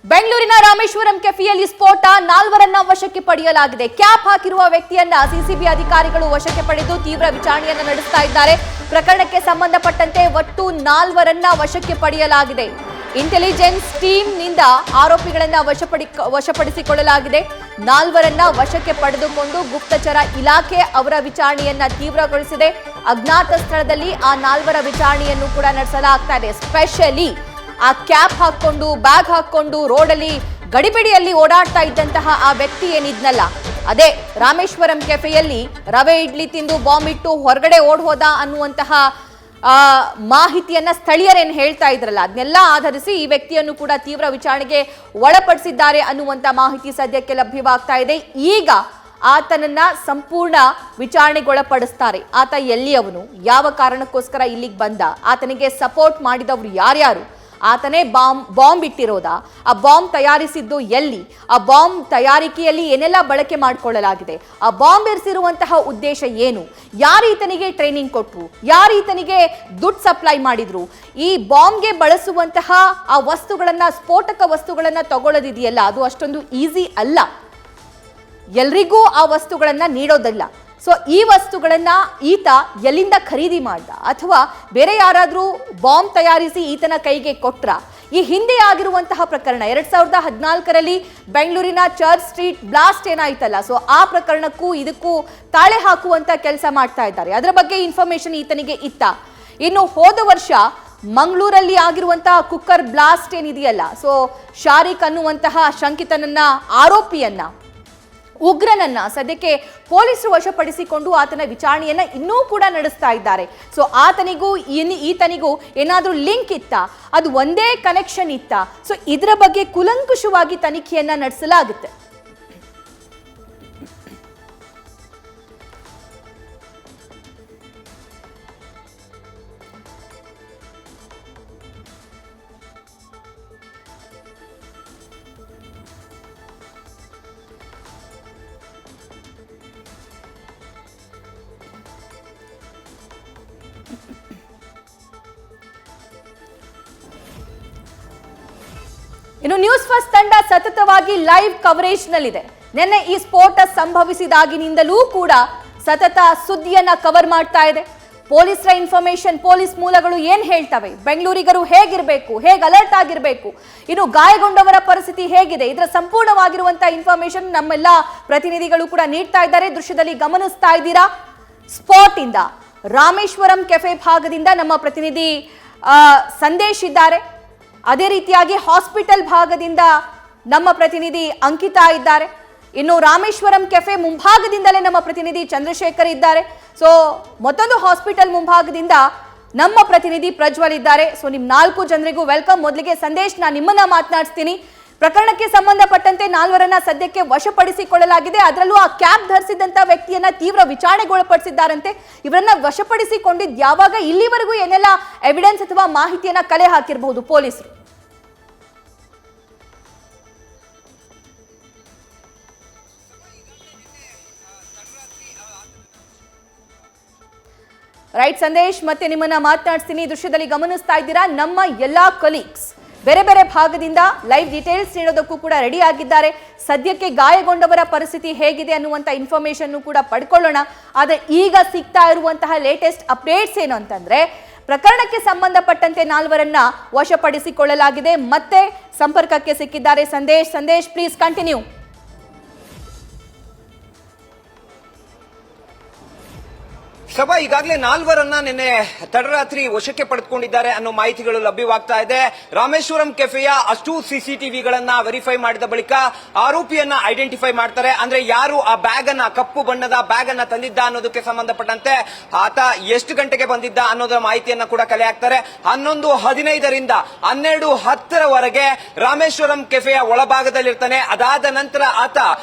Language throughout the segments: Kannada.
ಬೆಂಗಳೂರಿನ ರಾಮೇಶ್ವರಂ ಕೆಫೆಯಲ್ಲಿ ಸ್ಫೋಟ, 4ರನ್ನ ವಶಕ್ಕೆ ಪಡೆಯಲಾಗಿದೆ. ಕ್ಯಾಪ್ ಹಾಕಿರುವ ವ್ಯಕ್ತಿಯನ್ನ ಸಿಸಿಬಿ ಅಧಿಕಾರಿಗಳು ವಶಕ್ಕೆ ಪಡೆದು ತೀವ್ರ ವಿಚಾರಣೆಯನ್ನು ನಡೆಸ್ತಾ ಇದ್ದಾರೆ. ಪ್ರಕರಣಕ್ಕೆ ಸಂಬಂಧಪಟ್ಟಂತೆ ಒಟ್ಟು 4ರನ್ನ ವಶಕ್ಕೆ ಪಡೆಯಲಾಗಿದೆ. ಇಂಟೆಲಿಜೆನ್ಸ್ ಟೀಮ್ ನಿಂದ ಆರೋಪಿಗಳನ್ನ ವಶಪಡಿಸಿಕೊಳ್ಳಲಾಗಿದೆ. 4ರನ್ನ ವಶಕ್ಕೆ ಪಡೆದುಕೊಂಡು ಗುಪ್ತಚರ ಇಲಾಖೆ ಅವರ ವಿಚಾರಣೆಯನ್ನ ತೀವ್ರಗೊಳಿಸಿದೆ. ಅಜ್ಞಾತ ಸ್ಥಳದಲ್ಲಿ ಆ 4ರ ವಿಚಾರಣೆಯನ್ನು ಕೂಡ ನಡೆಸಲಾಗ್ತಾ ಇದೆ. ಸ್ಪೆಷಲಿ ಆ ಕ್ಯಾಪ್ ಹಾಕೊಂಡು ಬ್ಯಾಗ್ ಹಾಕೊಂಡು ರೋಡಲ್ಲಿ ಗಡಿಬಿಡಿಯಲ್ಲಿ ಓಡಾಡ್ತಾ ಇದ್ದಂತಹ ಆ ವ್ಯಕ್ತಿ ಏನಿದ್ನಲ್ಲ, ಅದೇ ರಾಮೇಶ್ವರಂ ಕೆಫೆಯಲ್ಲಿ ರವೆ ಇಡ್ಲಿ ತಿಂದು ಬಾಂಬ್ ಇಟ್ಟು ಹೊರಗಡೆ ಓಡ್ ಹೋದ ಅನ್ನುವಂತಹ ಮಾಹಿತಿಯನ್ನ ಸ್ಥಳೀಯರೇನು ಹೇಳ್ತಾ ಇದ್ರಲ್ಲ, ಅದನ್ನೆಲ್ಲ ಆಧರಿಸಿ ಈ ವ್ಯಕ್ತಿಯನ್ನು ಕೂಡ ತೀವ್ರ ವಿಚಾರಣೆಗೆ ಒಳಪಡಿಸಿದ್ದಾರೆ ಅನ್ನುವಂತ ಮಾಹಿತಿ ಸದ್ಯಕ್ಕೆ ಲಭ್ಯವಾಗ್ತಾ ಇದೆ. ಈಗ ಆತನನ್ನ ಸಂಪೂರ್ಣ ವಿಚಾರಣೆಗೊಳಪಡಿಸ್ತಾರೆ. ಆತ ಎಲ್ಲಿಯವನು, ಯಾವ ಕಾರಣಕ್ಕೋಸ್ಕರ ಇಲ್ಲಿಗೆ ಬಂದ, ಆತನಿಗೆ ಸಪೋರ್ಟ್ ಮಾಡಿದವರು ಯಾರ್ಯಾರು, ಆತನೇ ಬಾಂಬ್ ಇಟ್ಟಿರೋದಾ, ಆ ಬಾಂಬ್ ತಯಾರಿಸಿದ್ದು ಎಲ್ಲಿ, ಆ ಬಾಂಬ್ ತಯಾರಿಕೆಯಲ್ಲಿ ಏನೆಲ್ಲ ಬಳಕೆ ಮಾಡಿಕೊಳ್ಳಲಾಗಿದೆ, ಆ ಬಾಂಬ್ ಇರಿಸಿರುವಂತಹ ಉದ್ದೇಶ ಏನು, ಯಾರು ಈತನಿಗೆ ಟ್ರೈನಿಂಗ್ ಕೊಟ್ಟರು, ಯಾರು ಈತನಿಗೆ ದುಡ್ಡು ಸಪ್ಲೈ ಮಾಡಿದ್ರು, ಈ ಬಾಂಬ್ಗೆ ಬಳಸುವಂತಹ ಆ ವಸ್ತುಗಳನ್ನ, ಸ್ಫೋಟಕ ವಸ್ತುಗಳನ್ನ ತಗೊಳ್ಳೋದಿದೆಯಲ್ಲ, ಅದು ಅಷ್ಟೊಂದು ಈಸಿ ಅಲ್ಲ. ಎಲ್ರಿಗೂ ಆ ವಸ್ತುಗಳನ್ನ ನೀಡೋದಿಲ್ಲ. ಸೊ ಈ ವಸ್ತುಗಳನ್ನ ಈತ ಎಲ್ಲಿಂದ ಖರೀದಿ ಮಾಡ್ದ, ಅಥವಾ ಬೇರೆ ಯಾರಾದ್ರೂ ಬಾಂಬ್ ತಯಾರಿಸಿ ಈತನ ಕೈಗೆ ಕೊಟ್ರ? ಈ ಹಿಂದೆ ಆಗಿರುವಂತಹ ಪ್ರಕರಣ 2014ರಲ್ಲಿ ಬೆಂಗಳೂರಿನ ಚರ್ಚ್ ಸ್ಟ್ರೀಟ್ ಬ್ಲಾಸ್ಟ್ ಏನಾಯ್ತಲ್ಲ, ಸೊ ಆ ಪ್ರಕರಣಕ್ಕೂ ಇದಕ್ಕೂ ತಾಳೆ ಹಾಕುವಂತ ಕೆಲಸ ಮಾಡ್ತಾ ಇದ್ದಾರೆ. ಅದರ ಬಗ್ಗೆ ಇನ್ಫಾರ್ಮೇಶನ್ ಈತನಿಗೆ ಇತ್ತ. ಇನ್ನು ಹೋದ ವರ್ಷ ಮಂಗಳೂರಲ್ಲಿ ಆಗಿರುವಂತಹ ಕುಕ್ಕರ್ ಬ್ಲಾಸ್ಟ್ ಏನಿದೆಯಲ್ಲ, ಸೊ ಶಾರಿಕ್ ಅನ್ನುವಂತಹ ಶಂಕಿತನನ್ನ, ಆರೋಪಿಯನ್ನ, ಉಗ್ರನನ್ನ ಸದ್ಯಕ್ಕೆ ಪೊಲೀಸರು ವಶಪಡಿಸಿಕೊಂಡು ಆತನ ವಿಚಾರಣೆಯನ್ನ ಇನ್ನೂ ಕೂಡ ನಡೆಸ್ತಾ ಇದ್ದಾರೆ. ಸೊ ಆತನಿಗೂ ಈತನಿಗೂ ಏನಾದ್ರೂ ಲಿಂಕ್ ಇತ್ತ, ಅದು ಒಂದೇ ಕನೆಕ್ಷನ್ ಇತ್ತ, ಸೊ ಇದರ ಬಗ್ಗೆ ಕುಲಂಕುಷವಾಗಿ ತನಿಖೆಯನ್ನ ನಡೆಸಲಾಗುತ್ತೆ. ಇನ್ನು ನ್ಯೂಸ್ ಫಸ್ಟ್ ತಂಡ ಸತತವಾಗಿ ಲೈವ್ ಕವರೇಜ್ ನಲ್ಲಿದೆ. ನಿನ್ನೆ ಈ ಸ್ಫೋಟ ಸಂಭವಿಸಿದಾಗಿನಿಂದಲೂ ಕೂಡ ಸತತ ಸುದ್ದಿಯನ್ನ ಕವರ್ ಮಾಡ್ತಾ ಇದೆ. ಪೊಲೀಸರ ಇನ್ಫಾರ್ಮೇಶನ್, ಪೊಲೀಸ್ ಮೂಲಗಳು ಏನ್ ಹೇಳ್ತವೆ, ಬೆಂಗಳೂರಿಗರು ಹೇಗಿರಬೇಕು, ಹೇಗೆ ಅಲರ್ಟ್ ಆಗಿರಬೇಕು, ಇನ್ನು ಗಾಯಗೊಂಡವರ ಪರಿಸ್ಥಿತಿ ಹೇಗಿದೆ, ಇದರ ಸಂಪೂರ್ಣವಾಗಿರುವಂತಹ ಇನ್ಫಾರ್ಮೇಶನ್ ನಮ್ಮೆಲ್ಲ ಪ್ರತಿನಿಧಿಗಳು ಕೂಡ ನೀಡ್ತಾ ಇದ್ದಾರೆ. ದೃಶ್ಯದಲ್ಲಿ ಗಮನಿಸ್ತಾ ಇದ್ದೀರಾ. ಸ್ಪಾಟ್ ಇಂದ ರಾಮೇಶ್ವರಂ ಕೆಫೆ ಭಾಗದಿಂದ ನಮ್ಮ ಪ್ರತಿನಿಧಿ ಸಂದೇಶ್ ಇದ್ದಾರೆ. ಅದೇ ರೀತಿಯಾಗಿ ಹಾಸ್ಪಿಟಲ್ ಭಾಗದಿಂದ ನಮ್ಮ ಪ್ರತಿನಿಧಿ ಅಂಕಿತಾ ಇದ್ದಾರೆ. ಇನ್ನು ರಾಮೇಶ್ವರಂ ಕೆಫೆ ಮುಂಭಾಗದಿಂದಲೇ ನಮ್ಮ ಪ್ರತಿನಿಧಿ ಚಂದ್ರಶೇಖರ್ ಇದ್ದಾರೆ. ಸೊ ಮತ್ತೊಂದು ಹಾಸ್ಪಿಟಲ್ ಮುಂಭಾಗದಿಂದ ನಮ್ಮ ಪ್ರತಿನಿಧಿ ಪ್ರಜ್ವಲ್ ಇದ್ದಾರೆ. ಸೊ ನಿಮ್ 4 ಜನರಿಗೂ ವೆಲ್ಕಮ್. ಮೊದಲಿಗೆ ಸಂದೇಶ್, ನಾನು ನಿಮ್ಮನ್ನ ಮಾತನಾಡಿಸ್ತೀನಿ. ಪ್ರಕರಣಕ್ಕೆ ಸಂಬಂಧಪಟ್ಟಂತೆ 4ರನ್ನ ಸದ್ಯಕ್ಕೆ ವಶಪಡಿಸಿಕೊಳ್ಳಲಾಗಿದೆ. ಅದರಲ್ಲೂ ಆ ಕ್ಯಾಪ್ ಧರಿಸಿದಂತ ವ್ಯಕ್ತಿಯನ್ನ ತೀವ್ರ ವಿಚಾರಣೆಗೊಳಪಡಿಸಿದ್ದಾರಂತೆ. ಇವರನ್ನ ವಶಪಡಿಸಿಕೊಂಡಿದ್ದು ಯಾವಾಗ, ಇಲ್ಲಿವರೆಗೂ ಏನೆಲ್ಲ ಎವಿಡೆನ್ಸ್ ಅಥವಾ ಮಾಹಿತಿಯನ್ನ ಕಲೆ ಹಾಕಿರಬಹುದು ಪೊಲೀಸರು? ರೈಟ್ ಸಂದೇಶ್, ಮತ್ತೆ ನಿಮ್ಮನ್ನ ಮಾತನಾಡಿಸ್ತೀನಿ. ದೃಶ್ಯದಲ್ಲಿ ಗಮನಿಸ್ತಾ ಇದ್ದೀರಾ, ನಮ್ಮ ಎಲ್ಲಾ ಕೊಲೀಗ್ಸ್ ಬೇರೆ ಬೇರೆ ಭಾಗದಿಂದ ಲೈವ್ ಡೀಟೇಲ್ಸ್ ನೀಡೋದಕ್ಕೂ ಕೂಡ ರೆಡಿ ಆಗಿದ್ದಾರೆ. ಸದ್ಯಕ್ಕೆ ಗಾಯಗೊಂಡವರ ಪರಿಸ್ಥಿತಿ ಹೇಗಿದೆ ಅನ್ನುವಂಥ ಇನ್ಫಾರ್ಮೇಶನ್ ಕೂಡ ಪಡ್ಕೊಳ್ಳೋಣ. ಆದರೆ ಈಗ ಸಿಗ್ತಾ ಇರುವಂತಹ ಲೇಟೆಸ್ಟ್ ಅಪ್ಡೇಟ್ಸ್ ಏನು ಅಂತಂದ್ರೆ, ಪ್ರಕರಣಕ್ಕೆ ಸಂಬಂಧಪಟ್ಟಂತೆ 4ರನ್ನ ವಶಪಡಿಸಿಕೊಳ್ಳಲಾಗಿದೆ. ಮತ್ತೆ ಸಂಪರ್ಕಕ್ಕೆ ಸಿಕ್ಕಿದ್ದಾರೆ ಸಂದೇಶ್, ಪ್ಲೀಸ್ ಕಂಟಿನ್ಯೂ. ಸಭಾ ಈಗಾಗಲೇ 4ರನ್ನ ನಿನ್ನೆ ತಡರಾತ್ರಿ ವಶಕ್ಕೆ ಪಡೆದುಕೊಂಡಿದ್ದಾರೆ ಅನ್ನೋ ಮಾಹಿತಿಗಳು ಲಭ್ಯವಾಗ್ತಾ ಇದೆ. ರಾಮೇಶ್ವರಂ ಕೆಫೆಯ ಅಷ್ಟು ಸಿಸಿಟಿವಿಗಳನ್ನ ವೆರಿಫೈ ಮಾಡಿದ ಬಳಿಕ ಆರೋಪಿಯನ್ನ ಐಡೆಂಟಿಫೈ ಮಾಡ್ತಾರೆ. ಅಂದ್ರೆ ಯಾರು ಆ ಬ್ಯಾಗ್ ಅನ್ನ, ಕಪ್ಪು ಬಣ್ಣದ ಬ್ಯಾಗ್ ಅನ್ನ ತಂದಿದ್ದ ಅನ್ನೋದಕ್ಕೆ ಸಂಬಂಧಪಟ್ಟಂತೆ ಆತ ಎಷ್ಟು ಗಂಟೆಗೆ ಬಂದಿದ್ದ ಅನ್ನೋದರ ಮಾಹಿತಿಯನ್ನ ಕೂಡ ಕಲೆ ಹಾಕ್ತಾರೆ. 11:15ರಿಂದ 12:10ರವರೆಗೆ ರಾಮೇಶ್ವರಂ ಕೆಫೆಯ ಒಳಭಾಗದಲ್ಲಿರ್ತಾನೆ. ಅದಾದ ನಂತರ ಆತ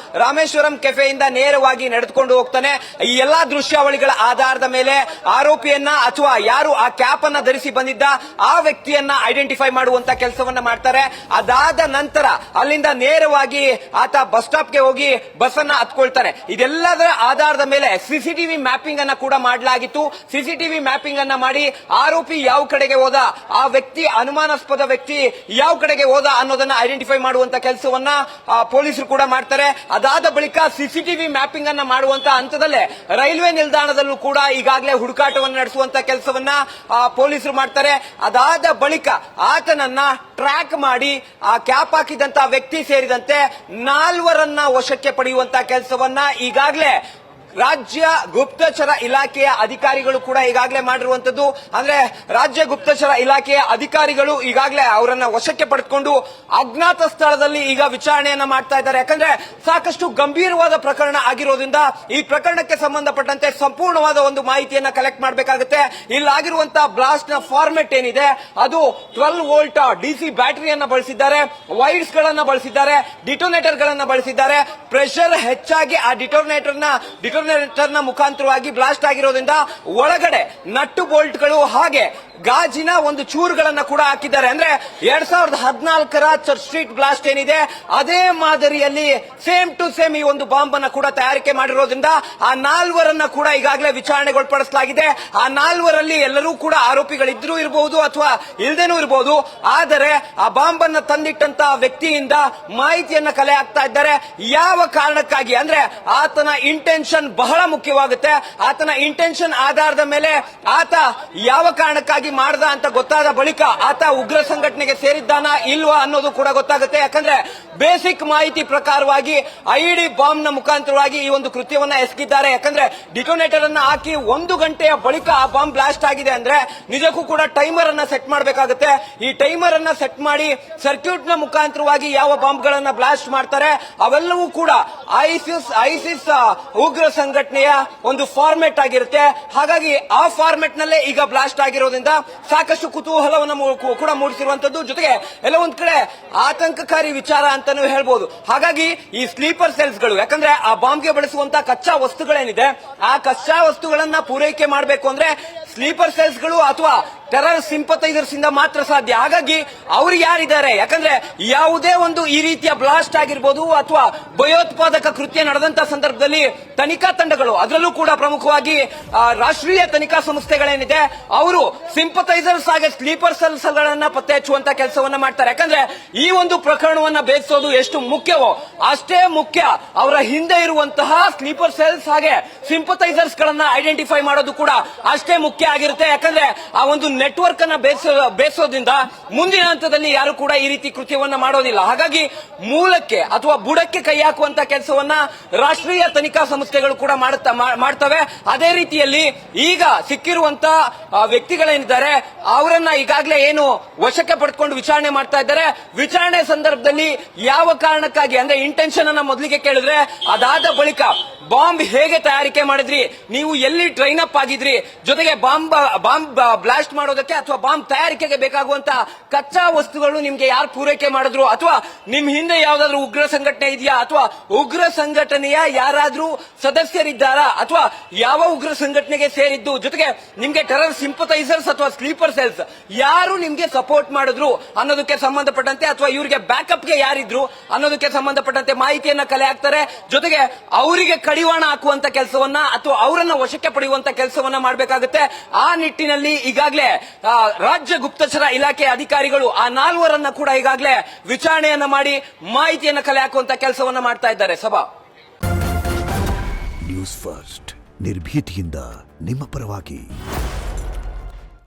ರಾಮೇಶ್ವರಂ ಕೆಫೆಯಿಂದ ನೇರವಾಗಿ ನಡೆದುಕೊಂಡು ಹೋಗ್ತಾನೆ. ಈ ಎಲ್ಲಾ ದೃಶ್ಯಾವಳಿಗಳ ಆಧಾರದ ಆಧಾರದ ಮೇಲೆ ಆರೋಪಿಯನ್ನ ಅಥವಾ ಯಾರು ಆ ಕ್ಯಾಪ್ ಅನ್ನ ಧರಿಸಿ ಬಂದಿದ್ದ ಆ ವ್ಯಕ್ತಿಯನ್ನ ಐಡೆಂಟಿಫೈ ಮಾಡುವಂತ ಕೆಲಸವನ್ನ ಮಾಡ್ತಾರೆ. ಅದಾದ ನಂತರ ಅಲ್ಲಿಂದ ನೇರವಾಗಿ ಆತ ಬಸ್ ಸ್ಟಾಪ್ಗೆ ಹೋಗಿ ಬಸ್ ಅನ್ನ ಹತ್ಕೊಳ್ತಾರೆ. ಇದೆಲ್ಲದರ ಆಧಾರದ ಮೇಲೆ ಸಿಸಿಟಿವಿ ಮ್ಯಾಪಿಂಗ್ ಅನ್ನ ಕೂಡ ಮಾಡಲಾಗಿತ್ತು. ಸಿಸಿಟಿವಿ ಮ್ಯಾಪಿಂಗ್ ಅನ್ನ ಮಾಡಿ ಆರೋಪಿ ಯಾವ ಕಡೆಗೆ ಹೋದ, ಆ ವ್ಯಕ್ತಿ ಅನುಮಾನಾಸ್ಪದ ವ್ಯಕ್ತಿ ಯಾವ ಕಡೆಗೆ ಹೋದ ಅನ್ನೋದನ್ನ ಐಡೆಂಟಿಫೈ ಮಾಡುವಂತ ಕೆಲಸವನ್ನ ಪೊಲೀಸರು ಕೂಡ ಮಾಡ್ತಾರೆ. ಅದಾದ ಬಳಿಕ ಸಿಸಿಟಿವಿ ಮ್ಯಾಪಿಂಗ್ ಅನ್ನ ಮಾಡುವಂತ ಹಂತದಲ್ಲೇ ರೈಲ್ವೆ ನಿಲ್ದಾಣದಲ್ಲೂ ಕೂಡ ಈಗಾಗಲೇ ಹುಡುಕಾಟವನ್ನು ನಡೆಸುವಂತ ಕೆಲಸವನ್ನ ಪೊಲೀಸರು ಮಾಡ್ತಾರೆ. ಅದಾದ ಬಳಿಕ ಆತನನ್ನ ಟ್ರ್ಯಾಕ್ ಮಾಡಿ ಆ ಕ್ಯಾಪ್ ಹಾಕಿದಂತ ವ್ಯಕ್ತಿ ಸೇರಿದಂತೆ 4 ವಶಕ್ಕೆ ಪಡೆಯುವಂತ ಕೆಲಸವನ್ನ ಈಗಾಗಲೇ ರಾಜ್ಯ ಗುಪ್ತಚರ ಇಲಾಖೆಯ ಅಧಿಕಾರಿಗಳು ಕೂಡ ಈಗಾಗಲೇ ಮಾಡಿರುವಂತದ್ದು. ಅಂದ್ರೆ ರಾಜ್ಯ ಗುಪ್ತಚರ ಇಲಾಖೆಯ ಅಧಿಕಾರಿಗಳು ಈಗಾಗಲೇ ಅವರನ್ನ ವಶಕ್ಕೆ ಪಡೆದುಕೊಂಡು ಅಜ್ಞಾತ ಸ್ಥಳದಲ್ಲಿ ಈಗ ವಿಚಾರಣೆಯನ್ನ ಮಾಡ್ತಾ ಇದ್ದಾರೆ. ಯಾಕಂದ್ರೆ ಸಾಕಷ್ಟು ಗಂಭೀರವಾದ ಪ್ರಕರಣ ಆಗಿರೋದ್ರಿಂದ ಈ ಪ್ರಕರಣಕ್ಕೆ ಸಂಬಂಧಪಟ್ಟಂತೆ ಸಂಪೂರ್ಣವಾದ ಒಂದು ಮಾಹಿತಿಯನ್ನ ಕಲೆಕ್ಟ್ ಮಾಡಬೇಕಾಗುತ್ತೆ. ಇಲ್ಲಾಗಿರುವಂತಹ ಬ್ಲಾಸ್ಟ್ ನ ಫಾರ್ಮೆಟ್ ಏನಿದೆ ಅದು 12 ವೋಲ್ಟ್ ಡಿಸಿ ಬ್ಯಾಟರಿಯನ್ನ ಬಳಸಿದ್ದಾರೆ, ವೈರ್ಸ್ ಗಳನ್ನ ಬಳಸಿದ್ದಾರೆ, ಡಿಟೋನೇಟರ್ ಗಳನ್ನ ಬಳಸಿದ್ದಾರೆ. ಪ್ರೆಷರ್ ಹೆಚ್ಚಾಗಿ ಆ ಡಿಟೋನೇಟರ್ ನ ಮುಖಾಂತರವಾಗಿ ಬ್ಲಾಸ್ಟ್ ಆಗಿರೋದ್ರಿಂದ ಒಳಗಡೆ ನಟ್ಟು ಬೋಲ್ಟ್ಗಳು ಹಾಗೆ ಗಾಜಿನ ಒಂದು ಚೂರುಗಳನ್ನ ಕೂಡ ಹಾಕಿದ್ದಾರೆ. ಅಂದ್ರೆ 2014ರ ಚರ್ಚ್ ಸ್ಟ್ರೀಟ್ ಬ್ಲಾಸ್ಟ್ ಏನಿದೆ ಅದೇ ಮಾದರಿಯಲ್ಲಿ ಸೇಮ್ ಟು ಸೇಮ್ ಈ ಒಂದು ಬಾಂಬ್ ಅನ್ನ ಕೂಡ ತಯಾರಿಕೆ ಮಾಡಿರೋದ್ರಿಂದ ಆ 4 ಕೂಡ ಈಗಾಗಲೇ ವಿಚಾರಣೆಗೊಳಪಡಿಸಲಾಗಿದೆ. ಆ 4ರಲ್ಲಿ ಎಲ್ಲರೂ ಕೂಡ ಆರೋಪಿಗಳಿದ್ರೂ ಇರಬಹುದು ಅಥವಾ ಇಲ್ದೇನೂ ಇರಬಹುದು. ಆದರೆ ಆ ಬಾಂಬ್ ಅನ್ನ ತಂದಿಟ್ಟಂತ ವ್ಯಕ್ತಿಯಿಂದ ಮಾಹಿತಿಯನ್ನ ಕಲೆ ಹಾಕ್ತಾ ಇದ್ದಾರೆ. ಯಾವ ಕಾರಣಕ್ಕಾಗಿ ಅಂದ್ರೆ ಆತನ ಇಂಟೆನ್ಷನ್ ಬಹಳ ಮುಖ್ಯವಾಗುತ್ತೆ. ಆತನ ಇಂಟೆನ್ಷನ್ ಆಧಾರದ ಮೇಲೆ ಆತ ಯಾವ ಕಾರಣಕ್ಕಾಗಿ ಮಾಡ್ದ ಅಂತ ಗೊತ್ತಾದ ಬಳಿಕ ಆತ ಉಗ್ರ ಸಂಘಟನೆಗೆ ಸೇರಿದ್ದಾನ ಇಲ್ವಾ ಅನ್ನೋದು ಕೂಡ ಗೊತ್ತಾಗುತ್ತೆ. ಯಾಕಂದ್ರೆ ಬೇಸಿಕ್ ಮಾಹಿತಿ ಪ್ರಕಾರವಾಗಿ ಐಡಿ ಬಾಂಬ್ ನ ಮುಖಾಂತರವಾಗಿ ಈ ಒಂದು ಕೃತ್ಯವನ್ನ ಎಸಗಿದ್ದಾರೆ. ಯಾಕಂದ್ರೆ ಡಿಟೋನೇಟರ್ ಅನ್ನ ಹಾಕಿ 1 ಗಂಟೆಯ ಬಳಿಕ ಆ ಬಾಂಬ್ ಬ್ಲಾಸ್ಟ್ ಆಗಿದೆ ಅಂದ್ರೆ ನಿಜಕ್ಕೂ ಕೂಡ ಟೈಮರ್ ಅನ್ನ ಸೆಟ್ ಮಾಡಬೇಕಾಗುತ್ತೆ. ಈ ಟೈಮರ್ ಅನ್ನ ಸೆಟ್ ಮಾಡಿ ಸರ್ಕ್ಯೂಟ್ ನ ಮುಖಾಂತರವಾಗಿ ಯಾವ ಬಾಂಬ್ ಗಳನ್ನ ಬ್ಲಾಸ್ಟ್ ಮಾಡ್ತಾರೆ ಅವೆಲ್ಲವೂ ಕೂಡ ಐಸಿಸ್ ಉಗ್ರ ಸಂಘಟನೆಯ ಒಂದು ಫಾರ್ಮೆಟ್ ಆಗಿರುತ್ತೆ. ಹಾಗಾಗಿ ಆ ಫಾರ್ಮೆಟ್ ನಲ್ಲೇ ಈಗ ಬ್ಲಾಸ್ಟ್ ಆಗಿರೋದ್ರಿಂದ ಸಾಕಷ್ಟು ಕುತೂಹಲವನ್ನು ಕೂಡ ಮೂಡಿಸಿರುವಂತದ್ದು, ಜೊತೆಗೆ ಎಲ್ಲ ಒಂದ್ ಕಡೆ ಆತಂಕಕಾರಿ ವಿಚಾರ ಅಂತಾನೂ ಹೇಳ್ಬೋದು. ಹಾಗಾಗಿ ಈ ಸ್ಲೀಪರ್ ಸೆಲ್ಸ್ ಗಳು, ಯಾಕಂದ್ರೆ ಆ ಬಾಂಬ್ಗೆ ಬಳಸುವಂತಹ ಕಚ್ಚಾ ವಸ್ತುಗಳೇನಿದೆ ಆ ಕಚ್ಚಾ ವಸ್ತುಗಳನ್ನ ಪೂರೈಕೆ ಮಾಡಬೇಕು ಅಂದ್ರೆ ಸ್ಲೀಪರ್ ಸೆಲ್ಸ್ ಗಳು ಅಥವಾ ಟೆರರ್ ಸಿಂಪಥೈಸರ್ಸ್ ಇಂದ ಮಾತ್ರ ಸಾಧ್ಯ. ಹಾಗಾಗಿ ಅವರು ಯಾರಿದ್ದಾರೆ, ಯಾಕಂದ್ರೆ ಯಾವುದೇ ಒಂದು ಈ ರೀತಿಯ ಬ್ಲಾಸ್ಟ್ ಆಗಿರ್ಬೋದು ಅಥವಾ ಭಯೋತ್ಪಾದಕ ಕೃತ್ಯ ನಡೆದಂತ ಸಂದರ್ಭದಲ್ಲಿ ತನಿಖಾ ತಂಡಗಳು, ಅದರಲ್ಲೂ ಕೂಡ ಪ್ರಮುಖವಾಗಿ ರಾಷ್ಟ್ರೀಯ ತನಿಖಾ ಸಂಸ್ಥೆಗಳೇನಿದೆ ಅವರು ಸಿಂಪಥೈಸರ್ಸ್ ಹಾಗೆ ಸ್ಲೀಪರ್ ಸೆಲ್ಸ್ ಗಳನ್ನ ಪತ್ತೆ ಹಚ್ಚುವಂತ ಕೆಲಸವನ್ನ ಮಾಡ್ತಾರೆ. ಯಾಕಂದ್ರೆ ಈ ಒಂದು ಪ್ರಕರಣವನ್ನ ಭೇದಿಸೋದು ಎಷ್ಟು ಮುಖ್ಯವೋ ಅಷ್ಟೇ ಮುಖ್ಯ ಅವರ ಹಿಂದೆ ಇರುವಂತಹ ಸ್ಲೀಪರ್ ಸೆಲ್ಸ್ ಹಾಗೆ ಸಿಂಪಥೈಸರ್ಸ್ ಗಳನ್ನ ಐಡೆಂಟಿಫೈ ಮಾಡೋದು ಕೂಡ ಅಷ್ಟೇ ಮುಖ್ಯ ಆಗಿರುತ್ತೆ. ಯಾಕಂದ್ರೆ ಆ ಒಂದು ನೆಟ್ವರ್ಕ್ ಅನ್ನ ಬೇಸೋದ್ರಿಂದ ಮುಂದಿನ ಹಂತದಲ್ಲಿ ಯಾರು ಕೂಡ ಈ ರೀತಿ ಕೃತ್ಯವನ್ನ ಮಾಡೋದಿಲ್ಲ. ಹಾಗಾಗಿ ಮೂಲಕ್ಕೆ ಅಥವಾ ಬುಡಕ್ಕೆ ಕೈ ಹಾಕುವಂತ ಕೆಲಸವನ್ನ ರಾಷ್ಟ್ರೀಯ ತನಿಖಾ ಸಂಸ್ಥೆಗಳು ಕೂಡ ಮಾಡ್ತವೆ. ಅದೇ ರೀತಿಯಲ್ಲಿ ಈಗ ಸಿಕ್ಕಿರುವಂತ ವ್ಯಕ್ತಿಗಳೇನಿದ್ದಾರೆ ಅವರನ್ನ ಈಗಾಗಲೇ ಏನು ವಶಕ್ಕೆ ಪಡೆದುಕೊಂಡು ವಿಚಾರಣೆ ಮಾಡ್ತಾ ಇದ್ದಾರೆ. ವಿಚಾರಣೆ ಸಂದರ್ಭದಲ್ಲಿ ಯಾವ ಕಾರಣಕ್ಕಾಗಿ ಅಂದ್ರೆ ಇಂಟೆನ್ಷನ್ ಅನ್ನ ಮೊದಲಿಗೆ ಕೇಳಿದ್ರೆ, ಅದಾದ ಬಳಿಕ ಬಾಂಬ್ ಹೇಗೆ ತಯಾರಿಕೆ ಮಾಡಿದ್ರಿ, ನೀವು ಎಲ್ಲಿ ಟ್ರೈನ್ ಅಪ್ ಆಗಿದ್ರಿ, ಜೊತೆಗೆ ಬಾಂಬ್ ಬ್ಲಾಸ್ಟ್ ಮಾಡೋದಕ್ಕೆ ಅಥವಾ ಬಾಂಬ್ ತಯಾರಿಕೆಗೆ ಬೇಕಾಗುವಂತ ಕಚ್ಚಾ ವಸ್ತುಗಳು ನಿಮ್ಗೆ ಯಾರು ಪೂರೈಕೆ ಮಾಡಿದ್ರು, ಅಥವಾ ನಿಮ್ ಹಿಂದೆ ಯಾವ್ದಾದ್ರು ಉಗ್ರ ಸಂಘಟನೆ ಇದೆಯಾ, ಅಥವಾ ಉಗ್ರ ಸಂಘಟನೆಯ ಯಾರಾದ್ರೂ ಸದಸ್ಯರಿದ್ದಾರಾ, ಅಥವಾ ಯಾವ ಉಗ್ರ ಸಂಘಟನೆಗೆ ಸೇರಿದ್ದು, ಜೊತೆಗೆ ನಿಮ್ಗೆ ಟೆರರ್ ಸಿಂಪಥೈಸರ್ಸ್ ಅಥವಾ ಸ್ಲೀಪರ್ ಸೆಲ್ಸ್ ಯಾರು ನಿಮ್ಗೆ ಸಪೋರ್ಟ್ ಮಾಡಿದ್ರು ಅನ್ನೋದಕ್ಕೆ ಸಂಬಂಧಪಟ್ಟಂತೆ, ಅಥವಾ ಇವರಿಗೆ ಬ್ಯಾಕಪ್ಗೆ ಯಾರಿದ್ರು ಅನ್ನೋದಕ್ಕೆ ಸಂಬಂಧಪಟ್ಟಂತೆ ಮಾಹಿತಿಯನ್ನ ಕಲೆ ಹಾಕ್ತಾರೆ. ಜೊತೆಗೆ ಅವರಿಗೆ ಕಡಿವಾಣ ಹಾಕುವಂತ ಕೆಲಸವನ್ನ ಅಥವಾ ಅವರನ್ನ ವಶಕ್ಕೆ ಪಡೆಯುವಂತ ಕೆಲಸವನ್ನ ಮಾಡಬೇಕಾಗುತ್ತೆ. ಆ ನಿಟ್ಟಿನಲ್ಲಿ ಈಗಾಗಲೇ ರಾಜ್ಯ ಗುಪ್ತಚರ ಇಲಾಖೆ ಅಧಿಕಾರಿಗಳು ಆ 4 ಕೂಡ ಈಗಾಗಲೇ ವಿಚಾರಣೆಯನ್ನ ಮಾಡಿ ಮಾಹಿತಿಯನ್ನ ಕಲೆ ಹಾಕುವಂತ ಕೆಲಸವನ್ನ ಮಾಡ್ತಾ ಇದ್ದಾರೆ. ಸಭಾ ನ್ಯೂಸ್ ಫಸ್ಟ್ ನಿರ್ಭೀತಿಯಿಂದ ನಿಮ್ಮ ಪರವಾಗಿ.